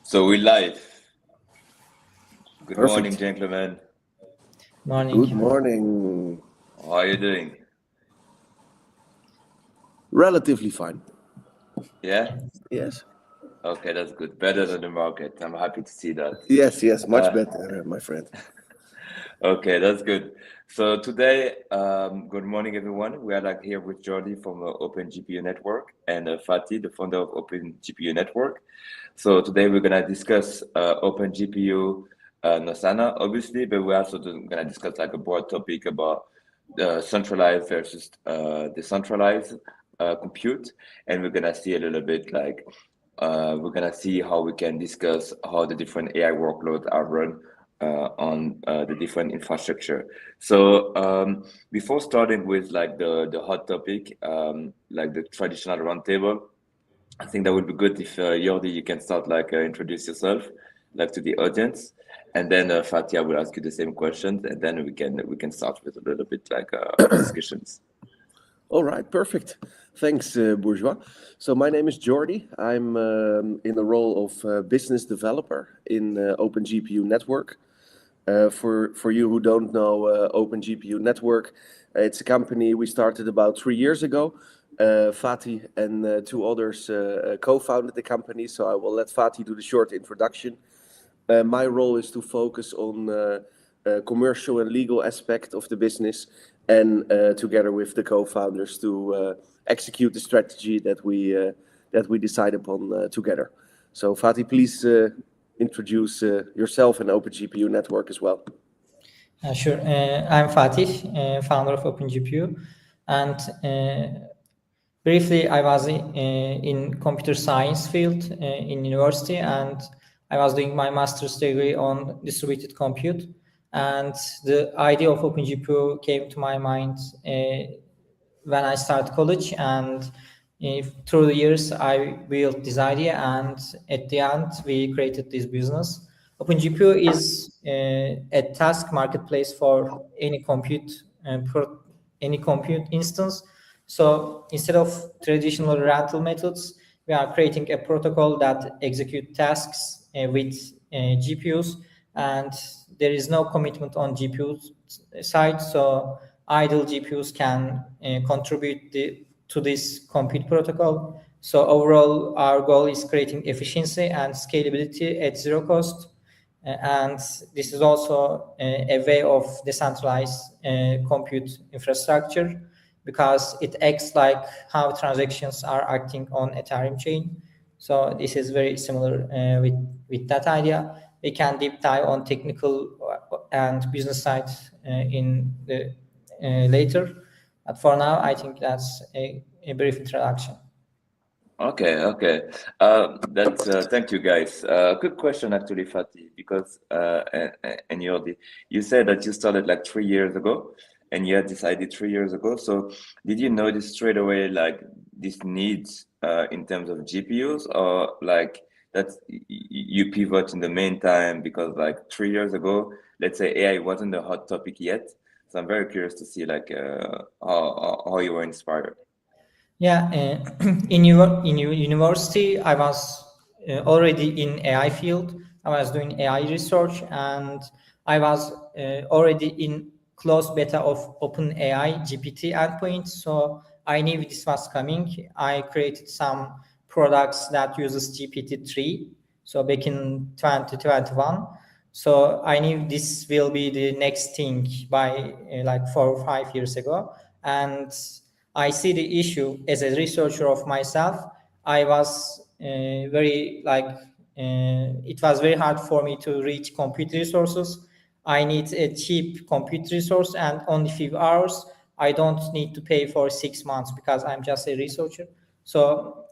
So we live. Good Perfect. morning, gentlemen. Morning. Good morning. How are you doing? Relatively fine. Yeah? Yes. Okay, that's good. Better than the market. I'm happy to see that. Yes, much better, my friend. Okay, that's good. So today, good morning, everyone. We are here with Jordi from OpenGPU Network and Fatih, the founder of OpenGPU Network. So today we're gonna discuss OpenGPU, Nosana, obviously, but we're also gonna discuss a broad topic about centralized versus decentralized compute, and we're gonna see a little bit we're gonna see how we can discuss how the different AI workloads are run on the different infrastructure. So before starting with the hot topic, like the traditional roundtable, I think that would be good if Jordi, you can start introduce yourself to the audience, and then Fatia will ask you the same questions, and then we can start with a little bit discussions. All right, perfect. Thanks, Bourgeois. So my name is Jordi. I'm in the role of business developer in OpenGPU Network. For you who don't know OpenGPU Network, it's a company we started about 3 years ago. Fatih and two others co-founded the company, so I will let Fatih do the short introduction. My role is to focus on commercial and legal aspect of the business, and together with the co-founders to execute the strategy that we decide upon together. So Fatih, please introduce yourself and OpenGPU Network as well. Sure. I'm Fatih, founder of OpenGPU, and briefly, I was in computer science field in university, and I was doing my master's degree on distributed compute. And the idea of OpenGPU came to my mind when I started college, and through the years, I built this idea, and at the end, we created this business. OpenGPU is a task marketplace for any compute instance. So instead of traditional rental methods, we are creating a protocol that execute tasks with GPUs, and there is no commitment on GPU side. So idle GPUs can contribute to this compute protocol. So overall, our goal is creating efficiency and scalability at zero cost. And this is also a way of decentralized compute infrastructure, because it acts like how transactions are acting on Ethereum chain. So this is very similar with that idea. We can deep dive on technical and business side in the later. But for now, I think that's a brief introduction. Okay. Thank you, guys. Good question, actually, Fatih, because and Jordi, you said that you started 3 years ago, and you had decided 3 years ago. So did you notice straight away this needs in terms of GPUs, or that you pivot in the meantime because 3 years ago, let's say AI wasn't a hot topic yet. So I'm very curious to see how you were inspired. Yeah, in university, I was already in AI field. I was doing AI research, and I was already in closed beta of OpenAI GPT endpoint. So I knew this was coming. I created some products that uses GPT-3. So back in 2021. So I knew this will be the next thing by 4 or 5 years ago. And I see the issue as a researcher of myself. I was it was very hard for me to reach compute resources. I need a cheap compute resource, and only few hours. I don't need to pay for 6 months because I'm just a researcher. So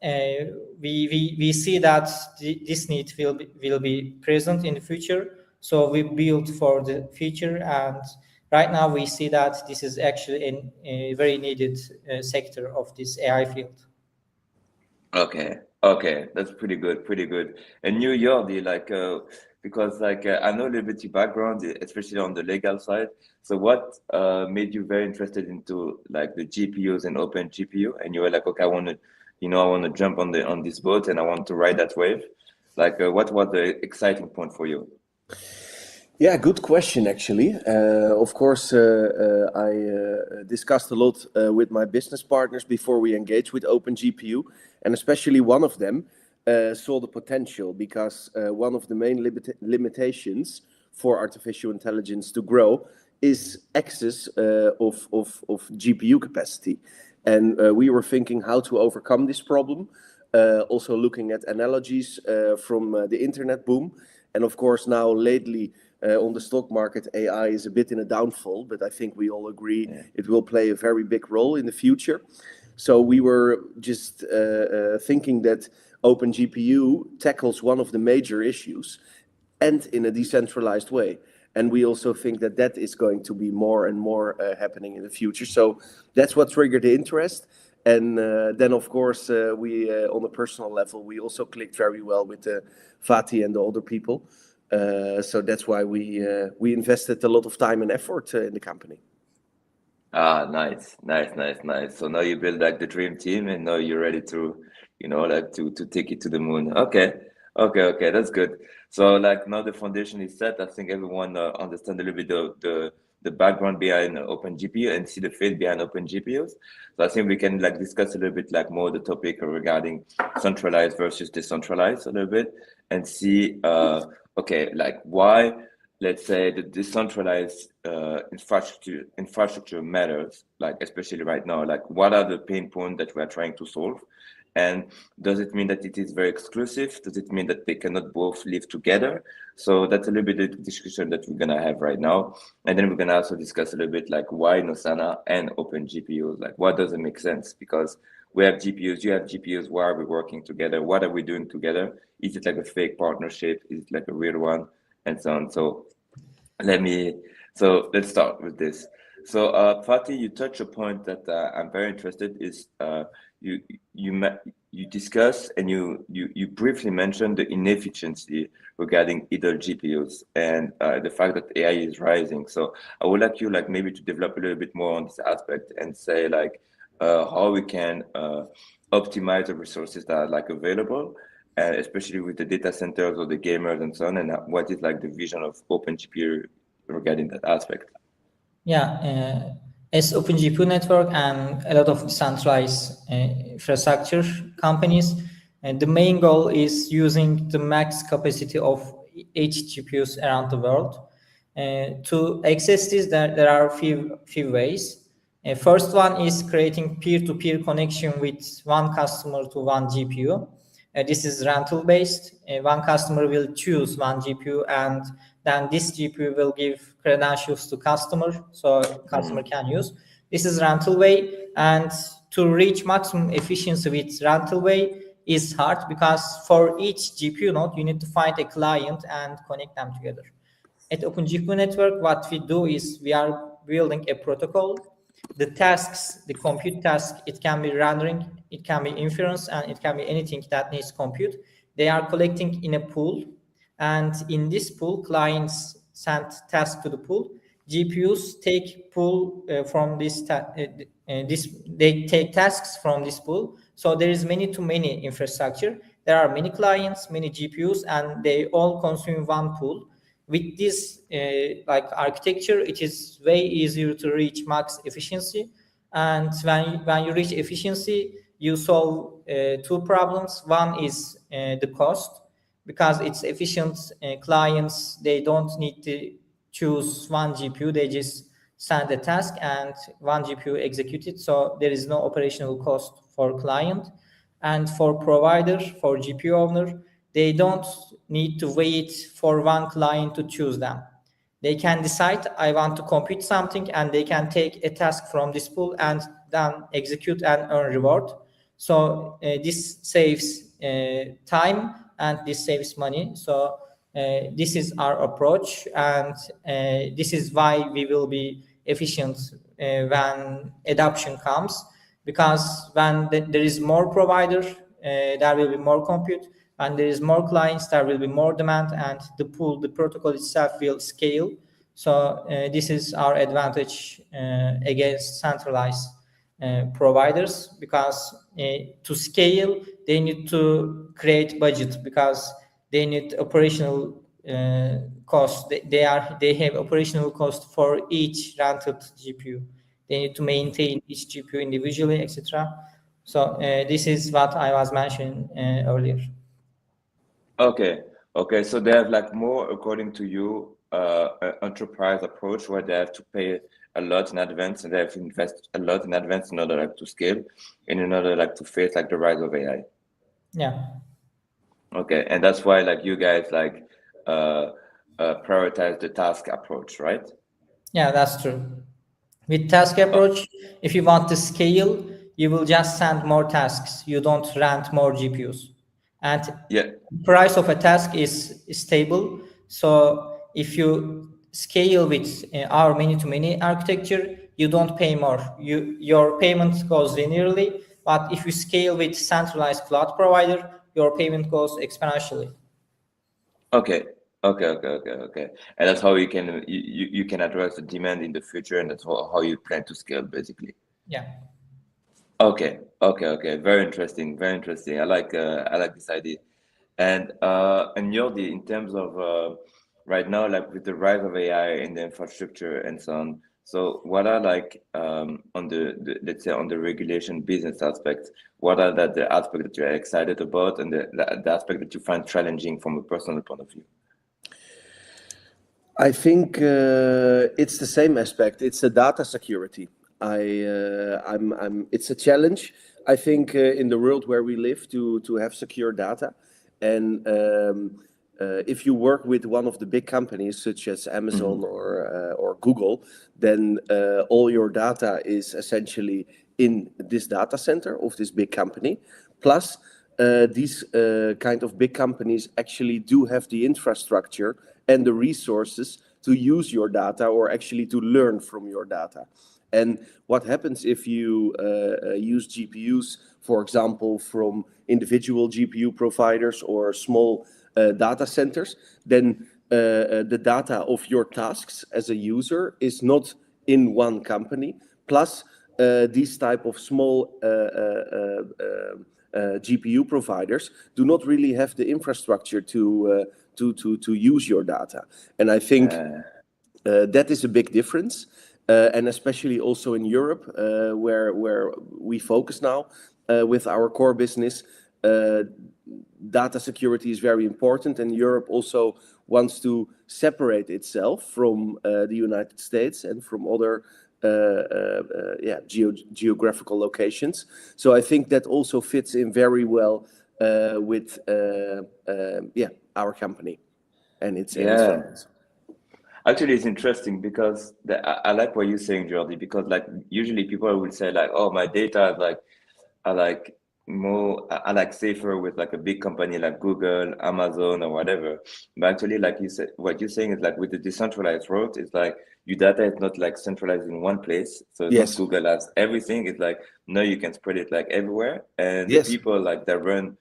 we see that this need will be present in the future. So we build for the future, and right now we see that this is actually a very needed sector of this AI field. Okay, that's pretty good. And you, Jordi, because I know a little bit your background, especially on the legal side. So what made you very interested into the GPUs and Open GPU? And you were like, okay, I want to jump on this boat and I want to ride that wave. Like, what was the exciting point for you? Yeah, good question, actually. Of course, I discussed a lot with my business partners before we engaged with OpenGPU, and especially one of them saw the potential because one of the main limitations for artificial intelligence to grow is access of GPU capacity. And we were thinking how to overcome this problem, also looking at analogies from the internet boom. And of course, now lately, on the stock market, AI is a bit in a downfall, but I think we all agree it will play a very big role in the future. So we were just thinking that OpenGPU tackles one of the major issues and in a decentralized way. And we also think that that is going to be more and more happening in the future. So that's what triggered the interest. And then, of course, we on a personal level, we also clicked very well with Fatih and the other people. So that's why we invested a lot of time and effort in the company. Ah, nice. So now you build like the dream team, and now you're ready to, like to take it to the moon. Okay, that's good. So like now the foundation is set. I think everyone understand a little bit the background behind OpenGPU and see the faith behind OpenGPUs. So I think we can like discuss a little bit like more the topic regarding centralized versus decentralized a little bit and see okay, like why, let's say, the decentralized infrastructure matters, like especially right now, like what are the pain points that we are trying to solve, and does it mean that it is very exclusive? Does it mean that they cannot both live together? So that's a little bit the discussion that we're gonna have right now, and then we're gonna also discuss a little bit like why Nosana and OpenGPUs, like what doesn't make sense, because we have GPUs, you have GPUs, why are we working together? What are we doing together? Is it like a fake partnership? Is it like a real one? And so on. So let's start with this. So Fatih, you touch a point that I'm very interested is you discuss and you briefly mentioned the inefficiency regarding idle GPUs and the fact that AI is rising. So I would like you like maybe to develop a little bit more on this aspect and say like how we can optimize the resources that are like available, especially with the data centers or the gamers and so on, and what is like the vision of OpenGPU regarding that aspect? Yeah, as OpenGPU network and a lot of decentralized infrastructure companies, the main goal is using the max capacity of each GPUs around the world. To access this, there are few ways. First one is creating peer-to-peer connection with one customer to one GPU. This is rental based. One customer will choose one GPU, and then this GPU will give credentials to customer, so customer can use. This is rental way, and to reach maximum efficiency with rental way is hard because for each GPU node you need to find a client and connect them together. At OpenGPU network, what we do is we are building a protocol. The tasks, the compute task, it can be rendering, it can be inference, and it can be anything that needs compute. They are collecting in a pool, and in this pool, clients send tasks to the pool. GPUs take pool from this. They take tasks from this pool. So there is many-to-many infrastructure. There are many clients, many GPUs, and they all consume one pool. With this like architecture, it is way easier to reach max efficiency. And when you reach efficiency, you solve two problems. One is the cost, because it's efficient. Clients, they don't need to choose one GPU. They just send a task and one GPU execute it. So there is no operational cost for client. And for provider, for GPU owner, they don't need to wait for one client to choose them. They can decide, I want to compute something, and they can take a task from this pool and then execute and earn reward. So this saves time and this saves money. So this is our approach, and this is why we will be efficient when adoption comes, because when there is more provider, there will be more compute. When there is more clients, there will be more demand, and the pool, the protocol itself will scale. So this is our advantage against centralized providers, because to scale, they need to create budget, because they need operational cost. They have operational cost for each rented GPU. They need to maintain each GPU individually, etc. So this is what I was mentioning earlier. Okay. Okay. So they have like more, according to you, an enterprise approach where they have to pay a lot in advance and they have to invest a lot in advance in order like to scale and in order like to face like the rise of AI. Yeah. Okay. And that's why like you guys like prioritize the task approach, right? Yeah, that's true. With task approach, if you want to scale, you will just send more tasks. You don't rent more GPUs. And Yeah. price of a task is stable. So if you scale with our many-to-many architecture, you don't pay more. Your payment goes linearly. But if you scale with centralized cloud provider, your payment goes exponentially. Okay. Okay. And that's how you can address the demand in the future, and that's how you plan to scale basically. Yeah. Okay. Very interesting. Very interesting. I like this idea. And Jordi, in terms of right now, like with the rise of AI in the infrastructure and so on, so what are like on the let's say on the regulation business aspects, what are the aspects that you're excited about and the aspect that you find challenging from a personal point of view? I think it's the same aspect. It's the data security. It's a challenge. I think in the world where we live to have secure data, and if you work with one of the big companies such as Amazon or Google, then all your data is essentially in this data center of this big company. Plus, these kind of big companies actually do have the infrastructure and the resources to use your data or actually to learn from your data. And what happens if you use GPUs, for example, from individual GPU providers or small data centers, then the data of your tasks as a user is not in one company. Plus, these type of small GPU providers do not really have the infrastructure to use your data. And I think that is a big difference. And especially also in Europe, where we focus now with our core business, data security is very important, and Europe also wants to separate itself from the United States and from other geographical locations. So I think that also fits in very well with our company and its values. Actually, it's interesting because I like what you're saying, Jordi, because like usually people will say like, oh, my data is I like safer with like a big company like Google, Amazon, or whatever. But actually, like you said, what you're saying is like with the decentralized world, it's like your data is not like centralized in one place. So it's not Google has everything. It's like no, you can spread it like everywhere. And the people like that run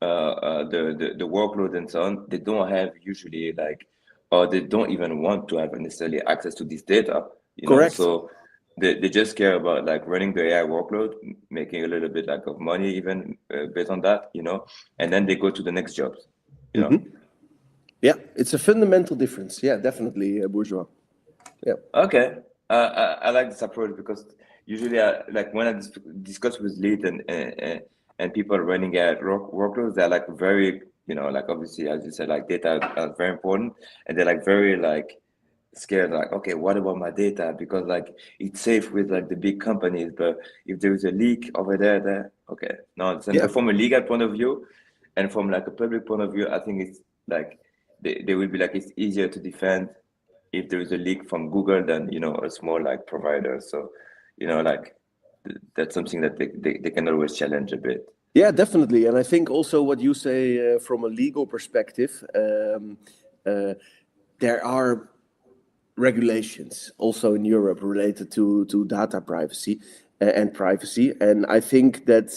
the workload and so on, they don't have usually like, or they don't even want to have necessarily access to this data. Correct. So they just care about like running the AI workload, making a little bit like of money even based on that, and then they go to the next jobs. Yeah, it's a fundamental difference. Yeah, definitely, Bourgeois. Yeah. Okay, I like this approach because usually, like when I discuss with lead and people running AI workloads, they're like very, like obviously as you said, like data are very important, and they're like very like scared, like, okay, what about my data? Because like it's safe with like the big companies, but if there is a leak over there, okay, no. But from a legal point of view, and from like a public point of view, I think it's like they will be like it's easier to defend if there is a leak from Google than a small like provider. So like that's something that they can always challenge a bit. Yeah, definitely. And I think also what you say from a legal perspective, there are regulations also in Europe related to data privacy and privacy. And I think that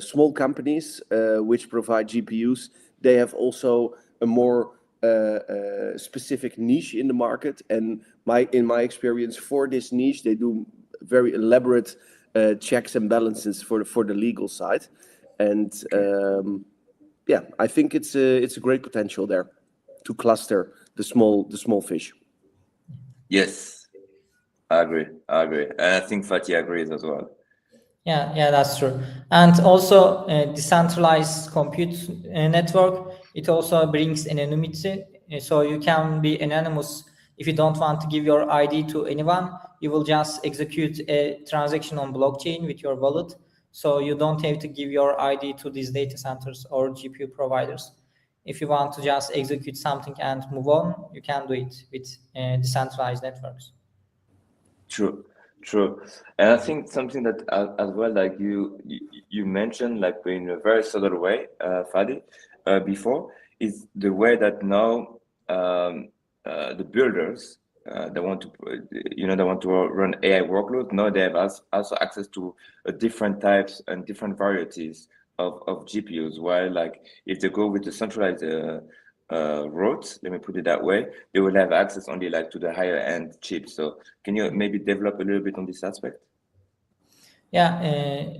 small companies which provide GPUs, they have also a more specific niche in the market. And in my experience, for this niche, they do very elaborate checks and balances for the legal side. And yeah, I think it's a great potential there to cluster the small fish. Yes, I agree. And I think Fatih agrees as well. Yeah, that's true. And also, decentralized compute network, it also brings anonymity. So you can be anonymous if you don't want to give your ID to anyone. You will just execute a transaction on blockchain with your wallet. So you don't have to give your ID to these data centers or GPU providers. If you want to just execute something and move on, you can do it with decentralized networks. True. And I think something that as well, like you mentioned, like in a very subtle way, Fadi, before, is the way that now the builders they want to they want to run AI workloads. Now they have also access to different types and different varieties of GPUs. While like if they go with the centralized roads, let me put it that way, they will have access only like to the higher end chips. So can you maybe develop a little bit on this aspect? Yeah,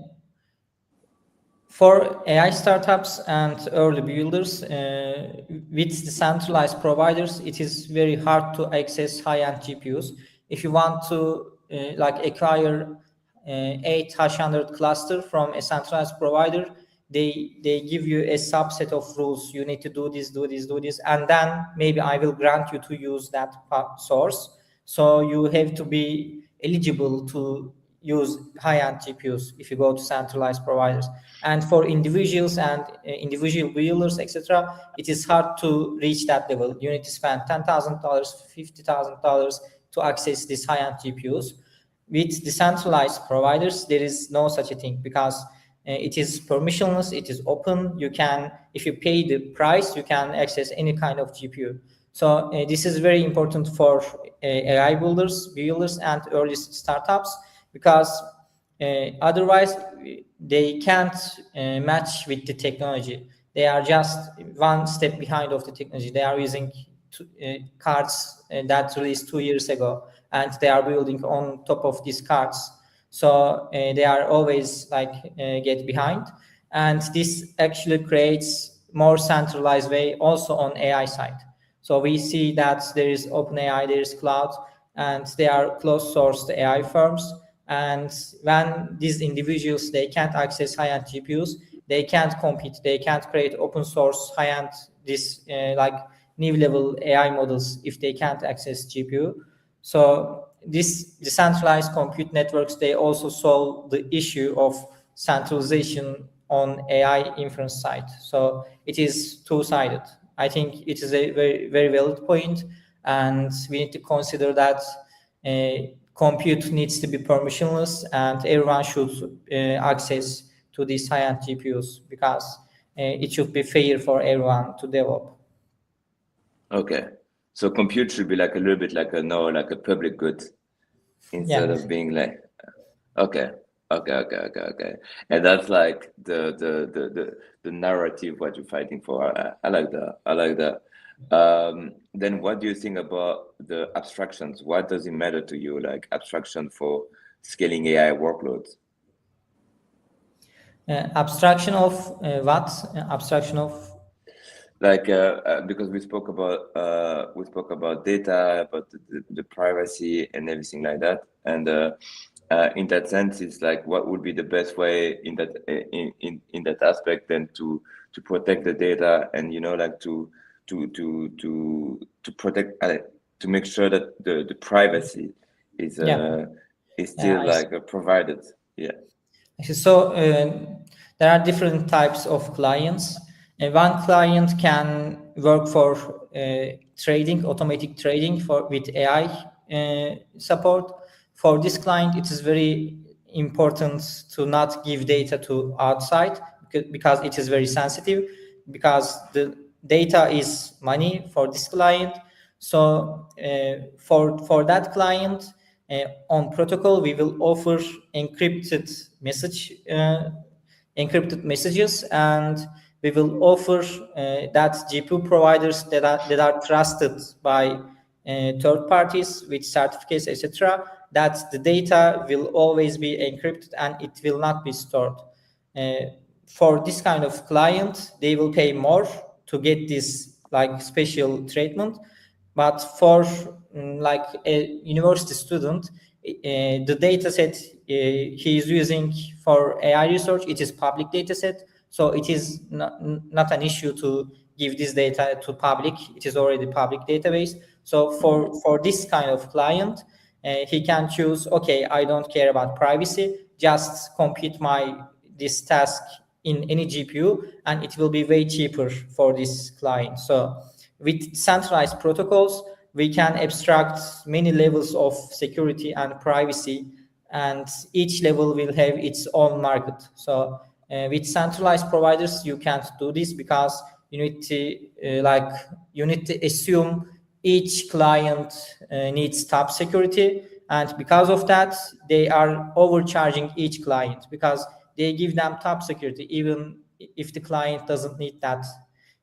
for AI startups and early builders, with the centralized providers, it is very hard to access high-end GPUs. If you want to like acquire 800 cluster from a centralized provider, they give you a subset of rules. You need to do this, and then maybe I will grant you to use that source. So you have to be eligible to use high-end GPUs if you go to centralized providers. And for individuals and individual builders, etc., it is hard to reach that level. You need to spend $10,000, $50,000 to access these high-end GPUs. With decentralized providers, there is no such a thing because it is permissionless, it is open. You can, if you pay the price, you can access any kind of GPU. So this is very important for AI builders, and early startups, because otherwise they can't match with the technology. They are just one step behind of the technology. They are using cards that released 2 years ago, and they are building on top of these cards. So they are always like get behind, and this actually creates more centralized way also on AI side. So we see that there is OpenAI, there is cloud, and they are closed sourced AI firms. And when these individuals, they can't access high-end GPUs, they can't compete, they can't create open source high-end this like new level AI models if they can't access GPU. So this decentralized compute networks, they also solve the issue of centralization on AI inference side. So it is two-sided. I think it is a very, very valid point, and we need to consider that compute needs to be permissionless, and everyone should access to these high-end GPUs because it should be fair for everyone to develop. Okay, so compute should be like a little bit like a public good instead of being like okay. And that's like the narrative what you're fighting for. I like that. Then what do you think about the abstractions? What does it matter to you, like abstraction for scaling AI workloads? Abstraction of what? Abstraction of like because we spoke about data, about the privacy and everything like that, and in that sense, it's like what would be the best way in that aspect then to protect the data and like to protect to make sure that the privacy is still like provided. Yeah. So there are different types of clients. One client can work for trading, automatic trading with AI support. For this client, it is very important to not give data to outside because it is very sensitive, because the data is money for this client. So for that client, on protocol, we will offer encrypted messages, and we will offer that GPU providers that are trusted by third parties with certificates, etc., that the data will always be encrypted and it will not be stored. for this kind of client, they will pay more to get this like special treatment. But for like a university student, the data set he is using for AI research, it is public data set. So it is not an issue to give this data to public. It is already public database. So for this kind of client, he can choose, okay, I don't care about privacy, just compute this task in any GPU, and it will be way cheaper for this client. So with centralized protocols, we can abstract many levels of security and privacy, and each level will have its own market. So with centralized providers, you can't do this because you need to assume each client needs top security, and because of that, they are overcharging each client because they give them top security even if the client doesn't need that,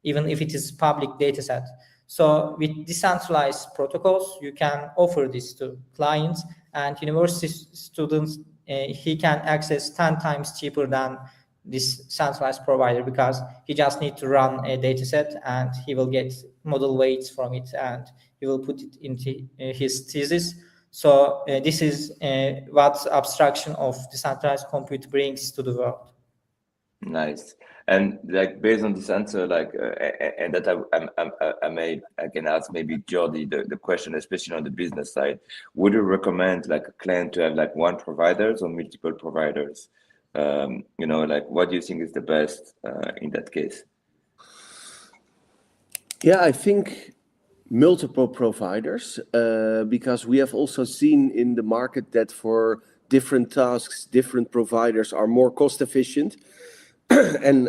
even if it is public data set. So with decentralized protocols, you can offer this to clients, and university students, he can access 10 times cheaper than this centralized provider because he just needs to run a data set and he will get model weights from it and he will put it into his thesis. So this is what abstraction of decentralized compute brings to the world. Nice. And like based on this answer, like and that I can ask maybe Jordi the question, especially on the business side. Would you recommend like a client to have like one provider or multiple providers? Like what do you think is the best in that case? Yeah, I think multiple providers, because we have also seen in the market that for different tasks, different providers are more cost efficient. And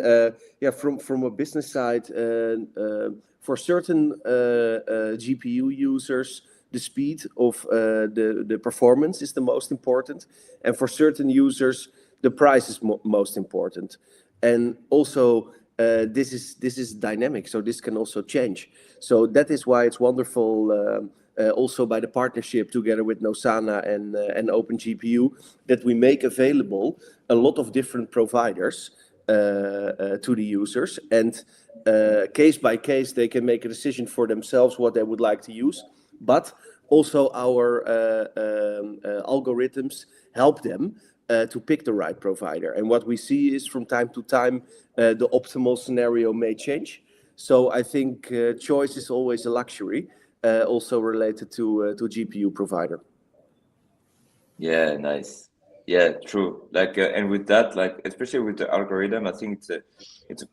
from a business side, for certain GPU users, the speed of the performance is the most important, and for certain users, the price is most important. And also, this is dynamic, so this can also change. So that is why it's wonderful. Also by the partnership together with Nosana and OpenGPU, that we make available a lot of different providers to the users, and case by case they can make a decision for themselves what they would like to use, but also our algorithms help them to pick the right provider. And what we see is from time to time the optimal scenario may change. So I think choice is always a luxury, also related to GPU provider. Yeah, nice. Yeah, true. Like, and with that, like, especially with the algorithm, I think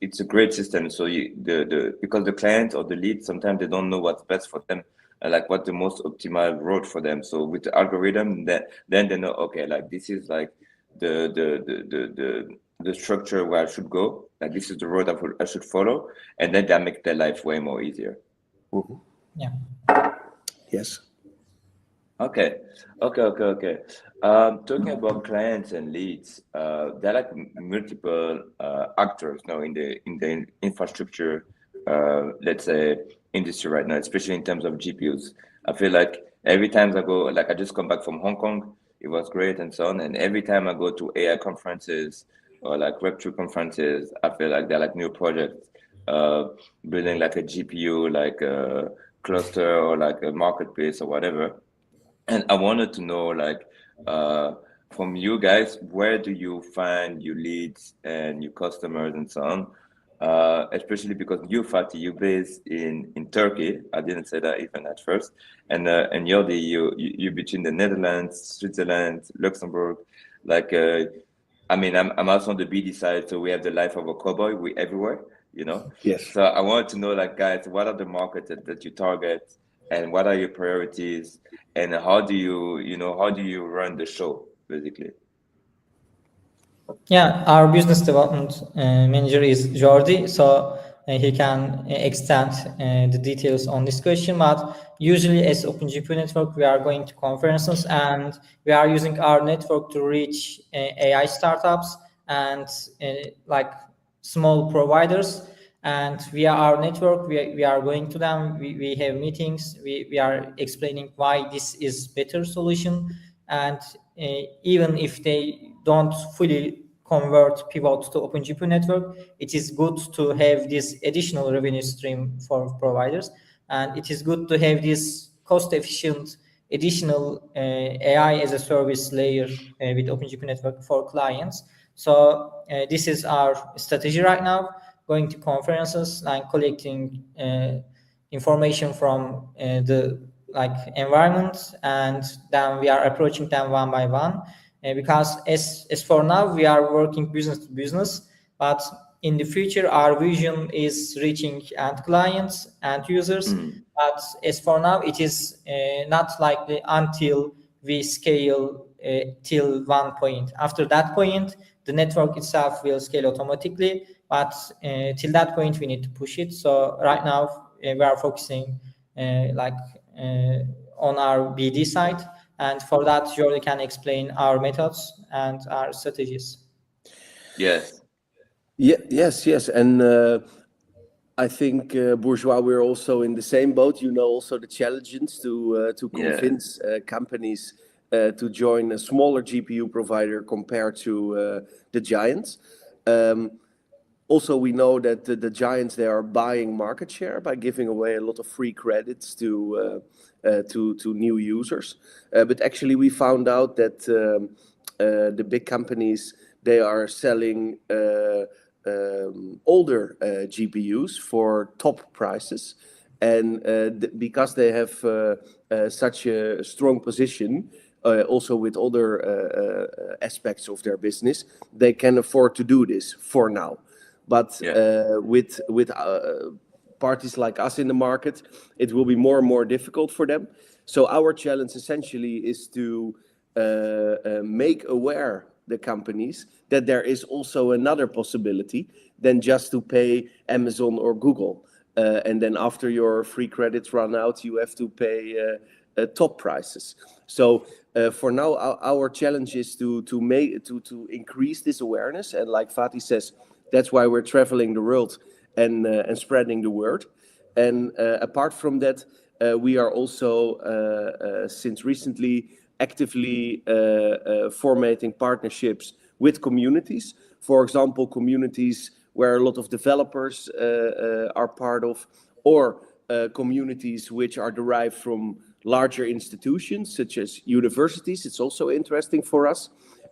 it's a great system. So because the client or the lead sometimes they don't know what's best for them, like what the most optimal road for them. So with the algorithm, then they know, okay, like this is like the structure where I should go. Like this is the road I should follow, and then that makes their life way more easier. Mm-hmm. Yeah. Yes. Okay. Talking about clients and leads, there are like multiple actors now in the infrastructure, let's say industry right now, especially in terms of GPUs. I feel like every time I go, like I just come back from Hong Kong, it was great and so on. And every time I go to AI conferences or like Web3 conferences, I feel like there are like new projects, building like a GPU, like a cluster or like a marketplace or whatever. And I wanted to know, like, from you guys, where do you find your leads and your customers and so on? Especially because you, Fatih, you're based in Turkey. I didn't say that even at first. And Jordi, you between the Netherlands, Switzerland, Luxembourg. Like, I mean, I'm also on the BD side, so we have the life of a cowboy. We everywhere, you know. Yes. So I wanted to know, like, guys, what are the markets that you target, and what are your priorities? And how do you run the show, basically? Yeah, our business development manager is Jordi, so he can extend the details on this question. But usually as OpenGPU network, we are going to conferences and we are using our network to reach AI startups and like small providers. And via our network, we are going to them, we have meetings, we are explaining why this is better solution. And even if they don't fully pivot to OpenGPU network, it is good to have this additional revenue stream for providers, and it is good to have this cost-efficient additional AI as a service layer with OpenGPU network for clients. So this is our strategy right now, going to conferences and collecting information from the environment, and then we are approaching them one by one. Because as for now, we are working business to business, but in the future, our vision is reaching end clients and users. But as for now, it is not likely until we scale till one point. After that point, the network itself will scale automatically, but till that point, we need to push it. So right now, we are focusing on our BD side, and for that, Jordi can explain our methods and our strategies. Yes. Yes. And I think, Bourgeois, we're also in the same boat. You know, also the challenges to convince companies to join a smaller GPU provider compared to the giants. Also, we know that the giants, they are buying market share by giving away a lot of free credits to new users. But actually, we found out that the big companies, they are selling older GPUs for top prices. And because they have such a strong position, also with other aspects of their business, they can afford to do this for now. But with parties like us in the market, it will be more and more difficult for them. So our challenge essentially is to make aware the companies that there is also another possibility than just to pay Amazon or Google. And then after your free credits run out, you have to pay top prices. So for now, our challenge is to increase this awareness. And like Fatih says, that's why we're traveling the world and spreading the word. And apart from that, we are also since recently actively formatting partnerships with communities. For example, communities where a lot of developers are part of, or communities which are derived from larger institutions such as universities. It's also interesting for us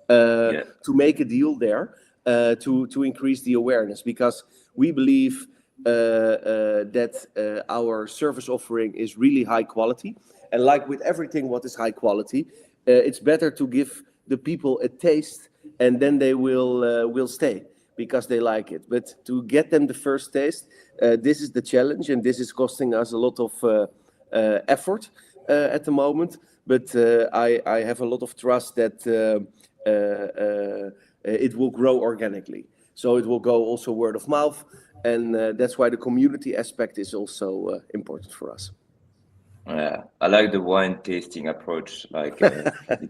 to make a deal there to increase the awareness, because we believe that our service offering is really high quality. And like with everything what is high quality, it's better to give the people a taste, and then they will stay because they like it. But to get them the first taste, this is the challenge, and this is costing us a lot of effort at the moment. But I have a lot of trust that it will grow organically. So it will go also word of mouth, and that's why the community aspect is also important for us. Yeah, I like the wine tasting approach. Like you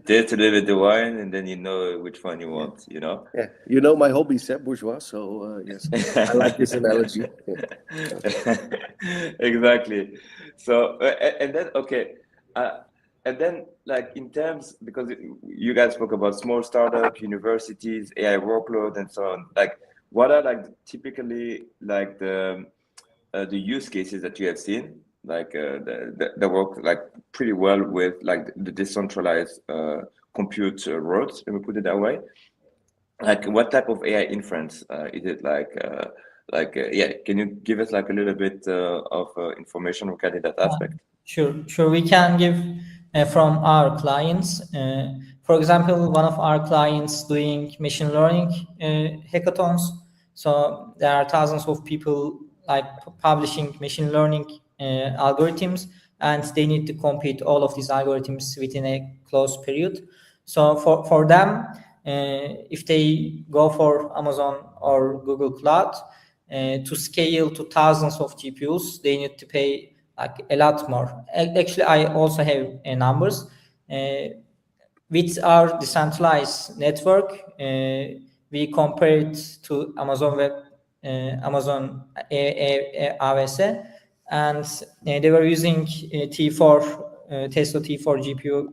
taste a little bit the wine, and then you know which one you want. You know. Yeah, you know my hobbies, Bourgeois. So yes, I like this analogy. Exactly. So and then and then like in terms, because you guys spoke about small startup, universities, AI workload, and so on. Like, what are like typically like the use cases that you have seen? Like that work like pretty well with like the decentralized compute roads, let me put it that way. Like what type of AI inference is it? Yeah, can you give us like a little bit of information regarding that aspect? Sure. We can give from our clients. For example, one of our clients doing machine learning hackathons. So there are thousands of people like publishing machine learning algorithms, and they need to compete all of these algorithms within a closed period. So for them, if they go for Amazon or Google Cloud, to scale to thousands of GPUs, they need to pay like a lot more. Actually, I also have numbers. With our decentralized network, we compare it to Amazon Web, Amazon AWS, and they were using T4, Tesla T4 GPU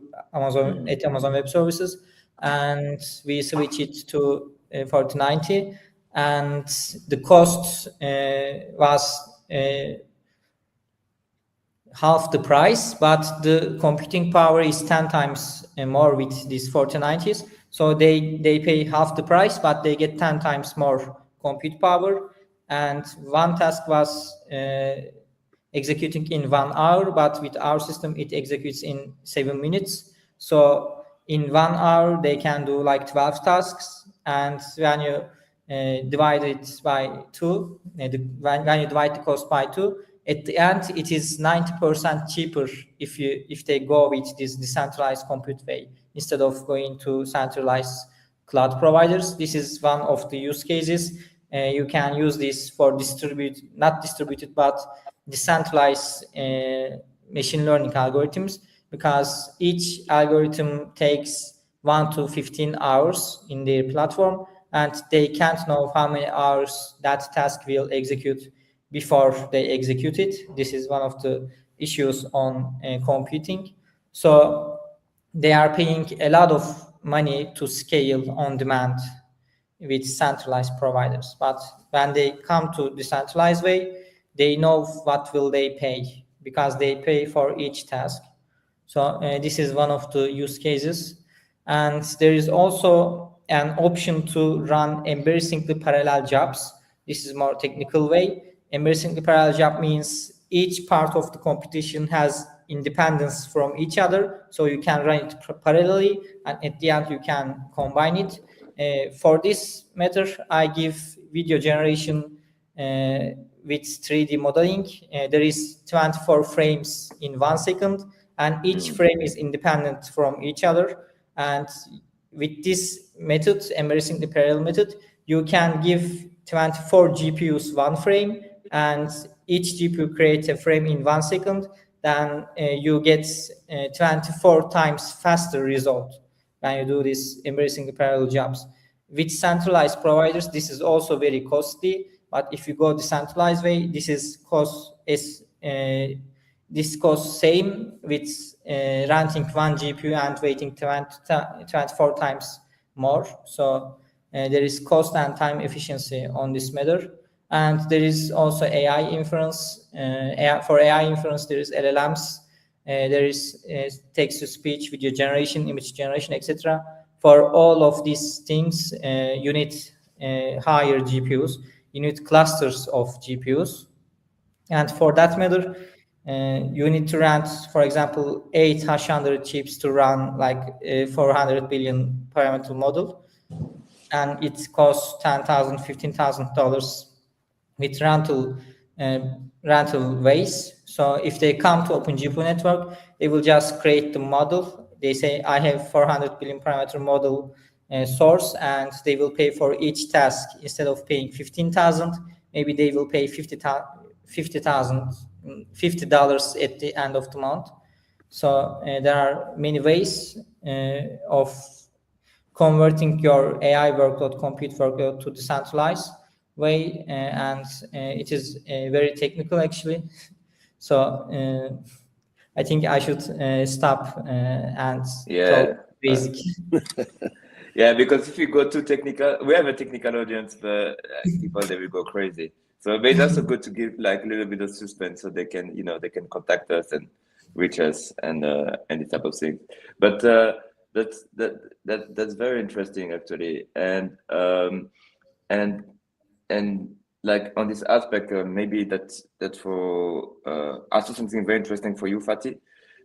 at Amazon Web Services, and we switch it to 4090, and the cost was half the price, but the computing power is 10 times more with these 4090s. So they pay half the price, but they get 10 times more compute power. And one task was executing in 1 hour, but with our system, it executes in 7 minutes. So in 1 hour, they can do like 12 tasks. And when you divide it by 2, when you divide the cost by 2, at the end, it is 90% cheaper if they go with this decentralized compute way instead of going to centralized cloud providers. This is one of the use cases. You can use this for not distributed, but decentralized machine learning algorithms, because each algorithm takes 1 to 15 hours in their platform, and they can't know how many hours that task will execute before they execute it. This is one of the issues on computing. So they are paying a lot of money to scale on demand with centralized providers. But when they come to decentralized way, they know what will they pay, because they pay for each task. So this is one of the use cases. And there is also an option to run embarrassingly parallel jobs. This is more technical way. Embarrassingly parallel job means each part of the competition has independence from each other, so you can run it parallelly, and at the end you can combine it. For this method, I give video generation with 3D modeling. There is 24 frames in 1 second, and each frame is independent from each other. And with this method, embarrassingly parallel method, you can give 24 GPUs 1 frame, and each GPU creates a frame in 1 second. Then you get 24 times faster result when you do this embarrassingly parallel jobs. With centralized providers, this is also very costly. But if you go decentralized way, this costs same with renting 1 GPU and waiting 24 times more. So there is cost and time efficiency on this method. And there is also AI inference. For AI inference, there is LLMs. There is text-to-speech, video generation, image generation, etc. For all of these things, you need higher GPUs. You need clusters of GPUs. And for that matter, you need to rent, for example, 800 chips to run like a 400 billion parameter model. And it costs $10,000, $15,000 with rental ways. So if they come to OpenGPU network, they will just create the model. They say, I have 400 billion parameter model source, and they will pay for each task. Instead of paying 15,000, maybe they will pay $50 at the end of the month. So there are many ways of converting your AI workload, compute workload to decentralized way, and it is very technical actually. So I think I should stop and talk basic. Yeah, because if you go too technical, we have a technical audience, but people, they will go crazy. So it's also good to give like a little bit of suspense, so they can, they can contact us and reach us and this type of thing. But that's very interesting actually, and like on this aspect, maybe that's for also something very interesting for you, Fatih,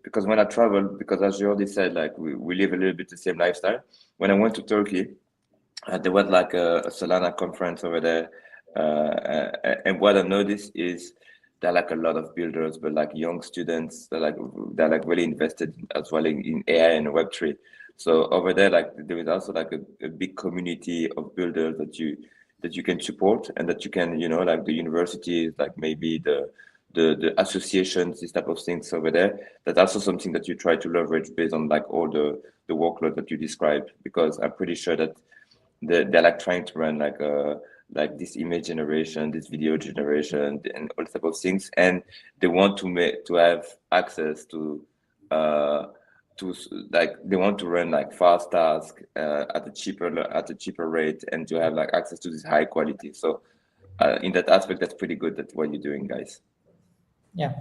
because when I travel, because as you already said, like we live a little bit the same lifestyle. When I went to Turkey, there was like a Solana conference over there, and what I noticed is there are like a lot of builders, but like young students, they're like really invested as well in AI and Web3. So over there, like there is also like a big community of builders that you can support, and that you can, like the universities, like maybe the associations, this type of things over there. That's also something that you try to leverage based on like all the workload that you described, because I'm pretty sure that they're like trying to run like this image generation, this video generation, and all type of things, and they want to have access to like they want to run like fast tasks at a cheaper rate and to have like access to this high quality. So in that aspect, that's pretty good. That's what you're doing, guys. Yeah,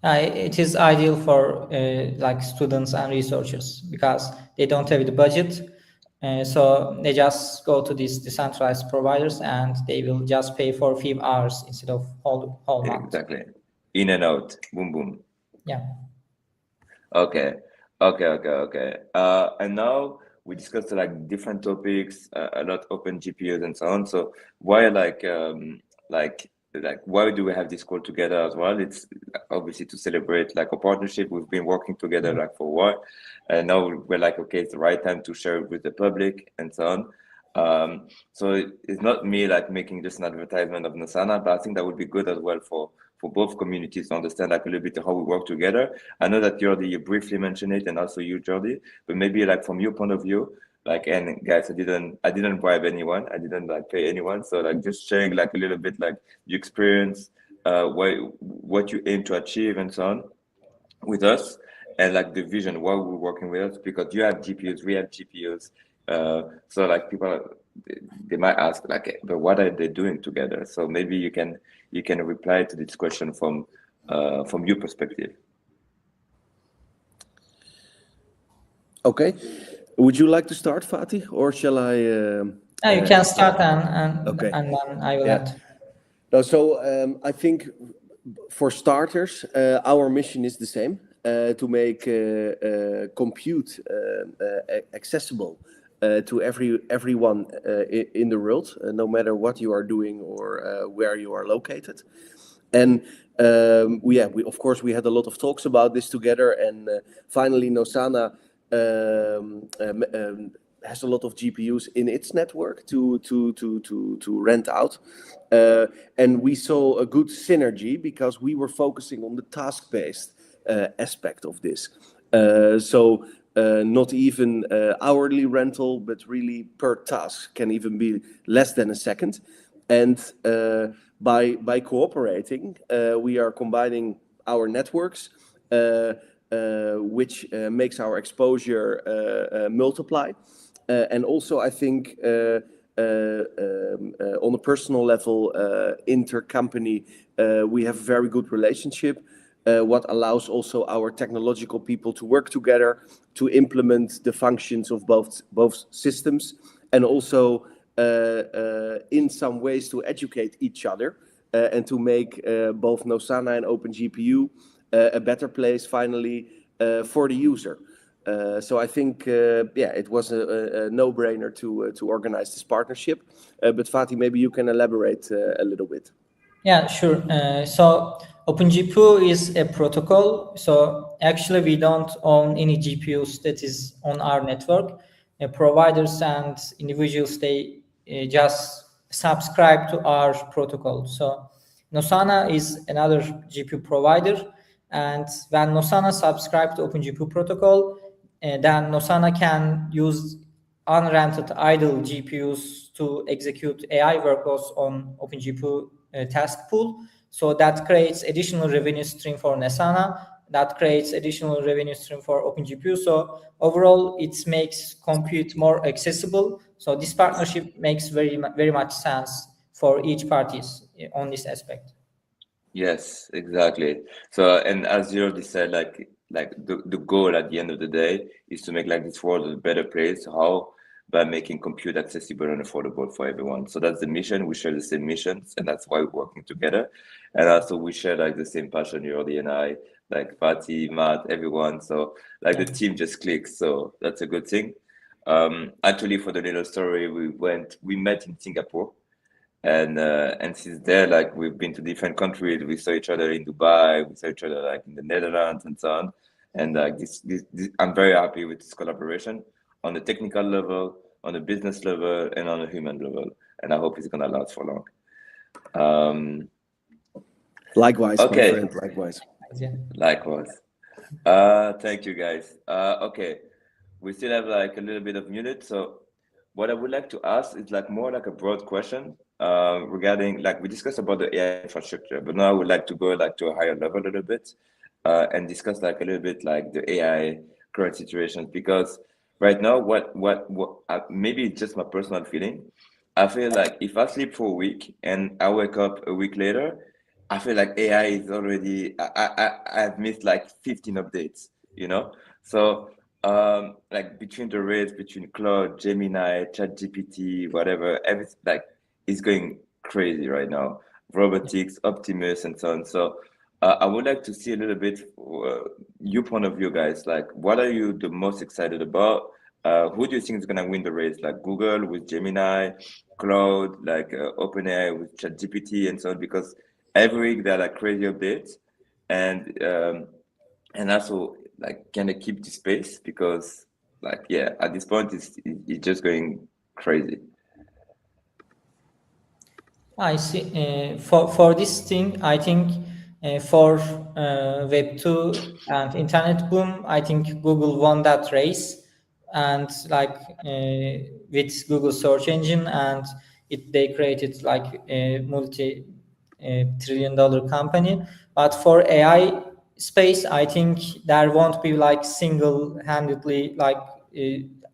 it is ideal for like students and researchers because they don't have the budget, so they just go to these decentralized providers and they will just pay for a few hours instead of whole month. Exactly, in and out, boom boom. Yeah. Okay. And now we discussed like different topics, a lot open GPUs and so on. So why why do we have this call together as well? It's obviously to celebrate like a partnership. We've been working together like for a while, and now we're like, okay, it's the right time to share it with the public and so on. So it's not me like making just an advertisement of Nosana, but I think that would be good as well for both communities to understand like a little bit how we work together. I know that Jordi, you briefly mentioned it, and also you, Jordi, but maybe like from your point of view, like, and guys, I didn't bribe anyone, I didn't like pay anyone, so like just sharing like a little bit like your experience, what you aim to achieve and so on with us, and like the vision why we're working with us, because you have GPUs, we have GPUs, so like people they might ask like, but what are they doing together? So maybe you can reply to this question from your perspective. Okay, would you like to start, Fatih, or shall I? You can start and okay, and then I will add. No, so I think for starters, our mission is the same: to make compute accessible to everyone in the world, no matter what you are doing or where you are located. And we of course we had a lot of talks about this together, and finally Nosana has a lot of GPUs in its network to rent out, and we saw a good synergy because we were focusing on the task-based aspect of this. So not even hourly rental, but really per task, can even be less than a second. And by cooperating, we are combining our networks, which makes our exposure multiply. And also, I think on a personal level, intercompany, we have a very good relationship. What allows also our technological people to work together to implement the functions of both systems, and also in some ways to educate each other and to make both Nosana and OpenGPU a better place finally for the user. So I think, it was a no-brainer to organize this partnership. But Fatih, maybe you can elaborate a little bit. Yeah, sure. So OpenGPU is a protocol. So actually, we don't own any GPUs that is on our network. Providers and individuals, they just subscribe to our protocol. So Nosana is another GPU provider, and when Nosana subscribes to OpenGPU protocol, then Nosana can use unrented idle GPUs to execute AI workloads on OpenGPU task pool. So that creates additional revenue stream for Nosana, that creates additional revenue stream for OpenGPU. So overall, it makes compute more accessible. So this partnership makes very much sense for each parties on this aspect. Yes, exactly. So, and as you already said, like the goal at the end of the day is to make like this world a better place. How? By making compute accessible and affordable for everyone. So that's the mission. We share the same missions, and that's why we're working together. And also we share like the same passion, Jordi and I, like Fatih, Matt, everyone. So like the team just clicks. So that's a good thing. Actually, for the little story, we met in Singapore. And since there, like we've been to different countries. We saw each other in Dubai. We saw each other like in the Netherlands and so on. And like this, I'm very happy with this collaboration on the technical level, on the business level, and on the human level. And I hope it's gonna last for long. Likewise, okay. my friend. Likewise. Likewise. Thank you, guys. Okay, we still have like a little bit of minute. So what I would like to ask is like more like a broad question regarding, like we discussed about the AI infrastructure, but now I would like to go like to a higher level a little bit and discuss like a little bit like the AI current situations, because right now, what maybe it's just my personal feeling. I feel like if I sleep for a week and I wake up a week later, I feel like AI is already I've missed like 15 updates, you know? So like between the race between Claude, Gemini, ChatGPT, whatever, everything like is going crazy right now. Robotics, Optimus, and so on. So I would like to see a little bit your point of view, guys. Like, what are you the most excited about? Who do you think is gonna win the race? Like Google with Gemini, Cloud, like OpenAI with ChatGPT, and so on. Because every week there are like crazy updates, and also like can they keep the space? Because like yeah, at this point it's just going crazy. I see. For this thing, I think for Web 2 and internet boom, I think Google won that race, and like with Google search engine, and they created like a multi-trillion-dollar company. But for AI space, I think there won't be like single-handedly like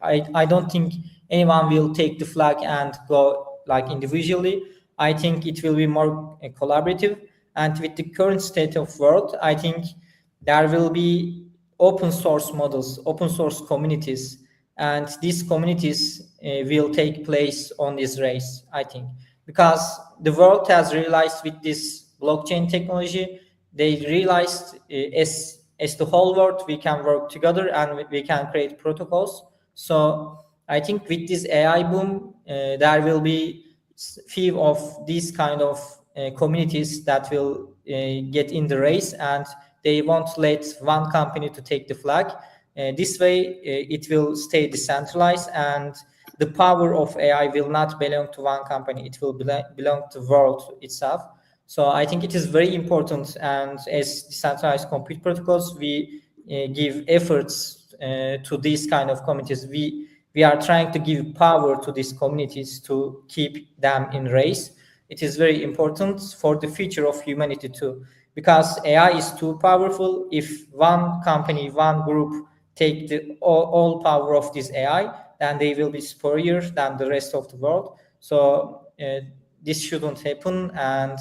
I don't think anyone will take the flag and go like individually. I think it will be more collaborative. And with the current state of world, I think there will be open source models, open source communities, and these communities will take place on this race, I think. Because the world has realized with this blockchain technology, they realized as the whole world, we can work together and we can create protocols. So I think with this AI boom, there will be few of these kind of communities that will get in the race, and they won't let one company to take the flag. This way, it will stay decentralized, and the power of AI will not belong to one company. It will belong to the world itself. So I think it is very important, and as decentralized compute protocols, we give efforts to these kind of communities. We are trying to give power to these communities to keep them in race. It is very important for the future of humanity too, because AI is too powerful. If one company, one group take the all power of this AI, then they will be superior than the rest of the world. So this shouldn't happen, and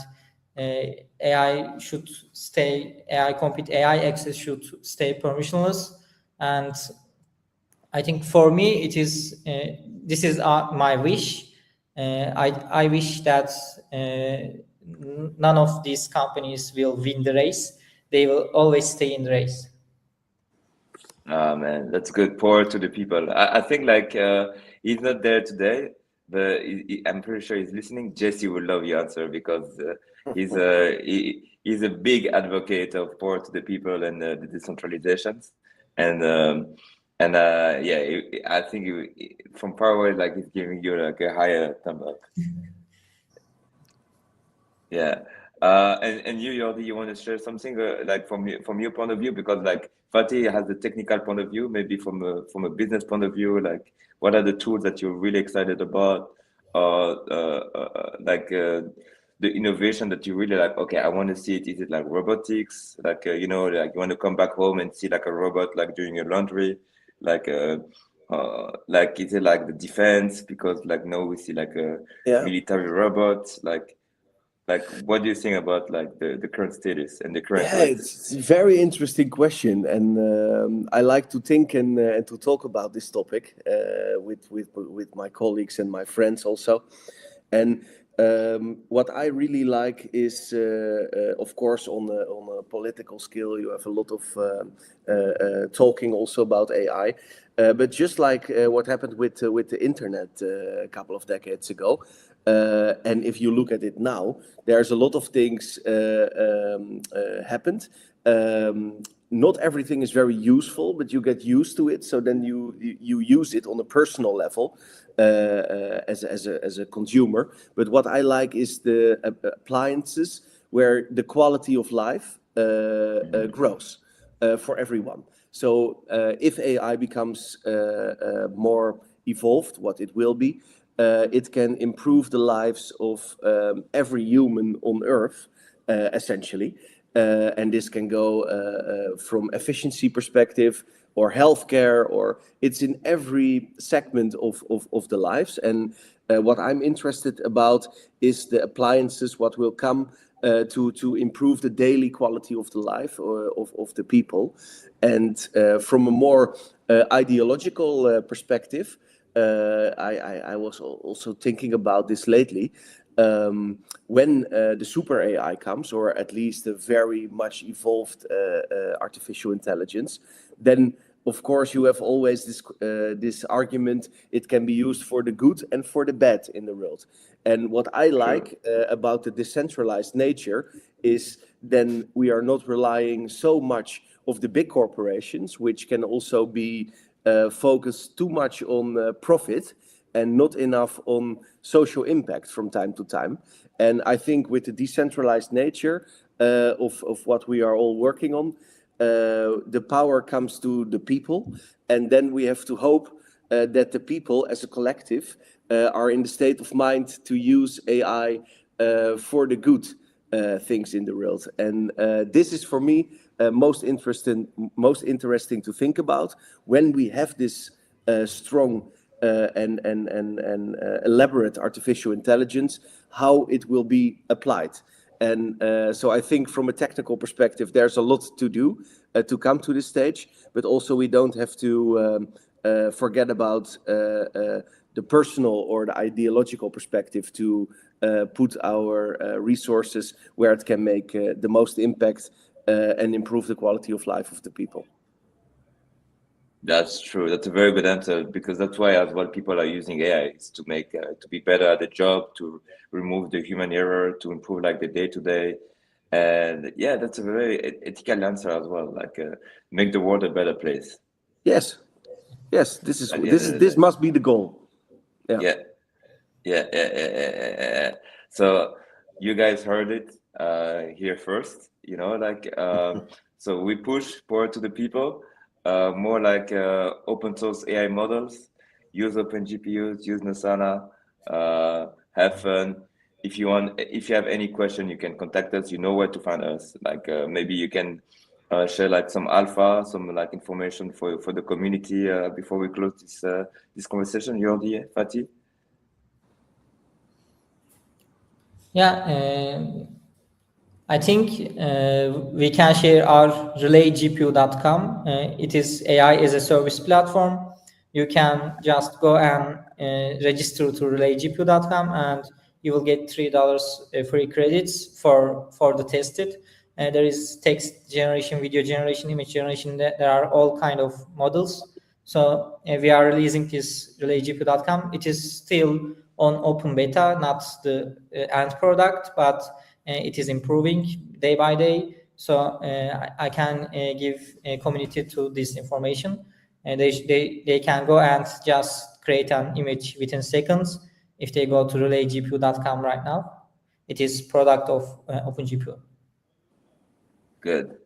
AI should stay, AI compute, AI access should stay permissionless. And I think for me, it is this is my wish. I wish that none of these companies will win the race. They will always stay in the race. Ah man, that's good. Power to the people. I think like he's not there today, but I'm pretty sure he's listening. Jesse will love your answer because he's a big advocate of power to the people and the decentralizations, and yeah, I think from far away like he's giving you like a higher thumb up. Yeah. And you, Jordi, you want to share something like from your point of view, because like Fatih has the technical point of view, maybe from a business point of view, like what are the tools that you're really excited about, or the innovation that you really like? Okay, I want to see it. Is it like robotics, like you know, like you want to come back home and see like a robot like doing your laundry, like like is it like the defense? Because like now we see like a Yeah. military robot, like, what do you think about like the current status and the current Yeah, like it's a very interesting question, and I like to think and to talk about this topic with my colleagues and my friends also. And what I really like is, of course, on a political scale, you have a lot of talking also about AI. But just like what happened with the internet a couple of decades ago, and if you look at it now, there's a lot of things happened. Not everything is very useful, but you get used to it. So then you use it on a personal level as a consumer. But what I like is the appliances where the quality of life grows for everyone. So if AI becomes more evolved, what it will be, it can improve the lives of every human on Earth, essentially. and this can go from efficiency perspective or healthcare, or it's in every segment of the lives. And what I'm interested about is the appliances, what will come to improve the daily quality of the life of the people. And from a more ideological perspective, I was also thinking about this lately. When the super AI comes, or at least a very much evolved artificial intelligence, then of course you have always this argument, it can be used for the good and for the bad in the world. And what I like about the decentralized nature is then we are not relying so much of the big corporations, which can also be focused too much on profit and not enough on social impact from time to time. And I think with the decentralized nature of what we are all working on, the power comes to the people, and then we have to hope that the people as a collective are in the state of mind to use AI for the good things in the world. And this is for me most interesting to think about when we have this strong and elaborate artificial intelligence, how it will be applied. And so I think from a technical perspective, there's a lot to do to come to this stage, but also we don't have to forget about the personal or the ideological perspective to put our resources where it can make the most impact and improve the quality of life of the people. That's true. That's a very good answer, because that's why as well people are using AI is to make to be better at the job, to remove the human error, to improve like the day-to-day. And yeah, that's a very ethical answer as well, like make the world a better place. Yes, this At the end of the this day. must be the goal. Yeah. So you guys heard it here first, like so we push power to the people, more like open source AI models, use OpenGPUs, use Nosana, have fun. If you have any question, you can contact us. You know where to find us. Like maybe you can share like some alpha, some like information for the community before we close this conversation. Jordi, Fatih? Yeah, I think we can share our releygpu.com. It is AI as a service platform. You can just go and register to releygpu.com, and you will get $3 free credits for the tested. There is text generation, video generation, image generation. There are all kind of models. So we are releasing this releygpu.com. It is still on open beta, not the end product, but it is improving day by day. So I can give a community to this information, and they can go and just create an image within seconds if they go to releygpu.com right now. It is product of OpenGPU. Good.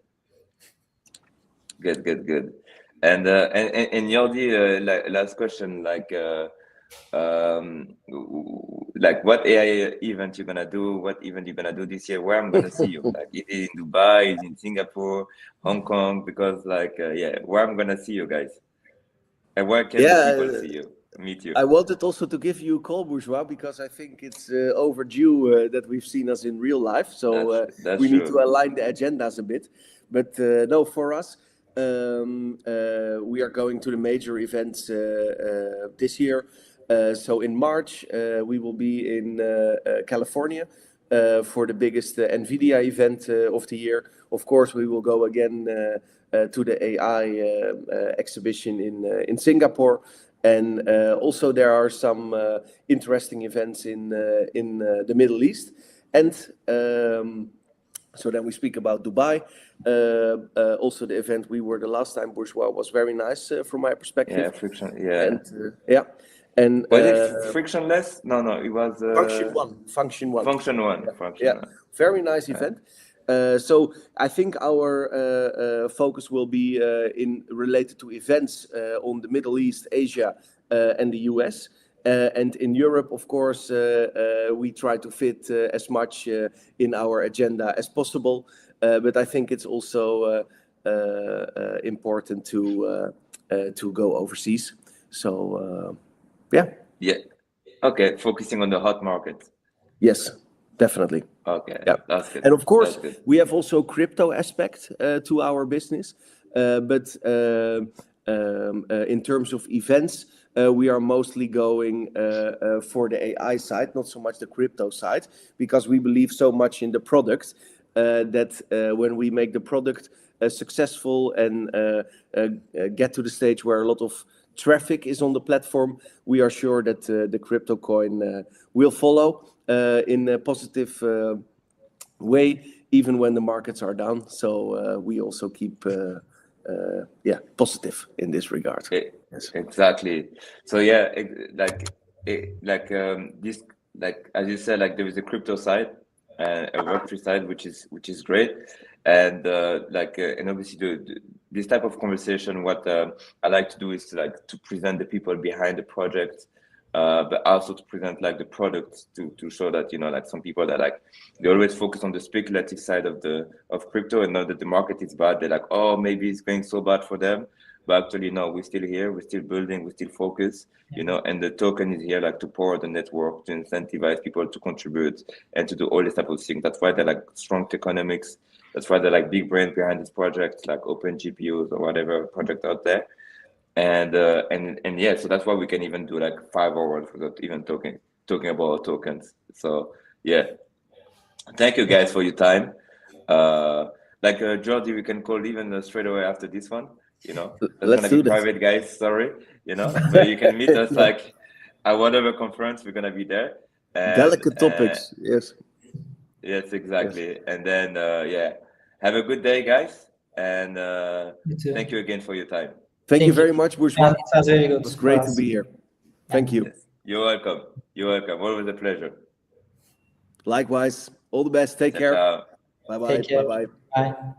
And Jordi, last question, like what AI event you're gonna do? What event you're gonna do this year? Where I'm gonna see you? Like, is it in Dubai? Is it in Singapore, Hong Kong? Because where I'm gonna see you guys, and where can the people see you, meet you? I wanted also to give you a call, Bourgeois, because I think it's overdue that we've seen us in real life. So that's we true. need to align the agendas a bit. But no, for us, we are going to the major events this year. So in March, we will be in California for the biggest NVIDIA event of the year. Of course, we will go again to the AI exhibition in Singapore. And also there are some interesting events in the Middle East. And so then we speak about Dubai. Also the event we were the last time, Bourgeois, was very nice from my perspective. Yeah, friction. Yeah. And and was it frictionless? No, it was Function One. Function One. Very nice event. So I think our focus will be related to events on the Middle East, Asia, and the US. And in Europe, of course, we try to fit as much in our agenda as possible. But I think it's also important to go overseas. So, yeah. Yeah. Okay. Focusing on the hot market. Yes, definitely. Okay. Yeah. That's good. And of course, That's good. we have also crypto aspect to our business. But in terms of events, we are mostly going for the AI side, not so much the crypto side, because we believe so much in the product that when we make the product successful and get to the stage where a lot of traffic is on the platform, we are sure that the crypto coin will follow in a positive way, even when the markets are down. So we also keep positive in this regard. Yes. Exactly. So yeah, this, like as you said, like there is a crypto side and a Web3 side, which is great, and and obviously this type of conversation, what I like to do is to present the people behind the project, but also to present like the product to show that some people that they always focus on the speculative side of crypto, and know that the market is bad. They're like, oh, maybe it's going so bad for them. But actually, no, we're still here, we're still building, we're still focused, and the token is here to power the network, to incentivize people to contribute and to do all this type of things. That's why they're strong economics. That's why they're big brain behind this project, like OpenGPUs or whatever project out there. And yeah, so that's why we can even do 5 hours without even talking about tokens. So yeah, thank you guys for your time. Jordi, we can call even straight away after this one. That's Let's gonna be do private, guys. Sorry, but you can meet us at whatever conference we're gonna be there. And, delicate topics, yes. Yes, exactly. Yes. And then have a good day, guys. And thank you again for your time. Thank you very much, Bourgeois. It was very good. It was great to be here. Thank you. Yes. You're welcome. You're welcome. Always a pleasure. Likewise. All the best. Take care. Ciao. Bye-bye. Bye-bye. Bye.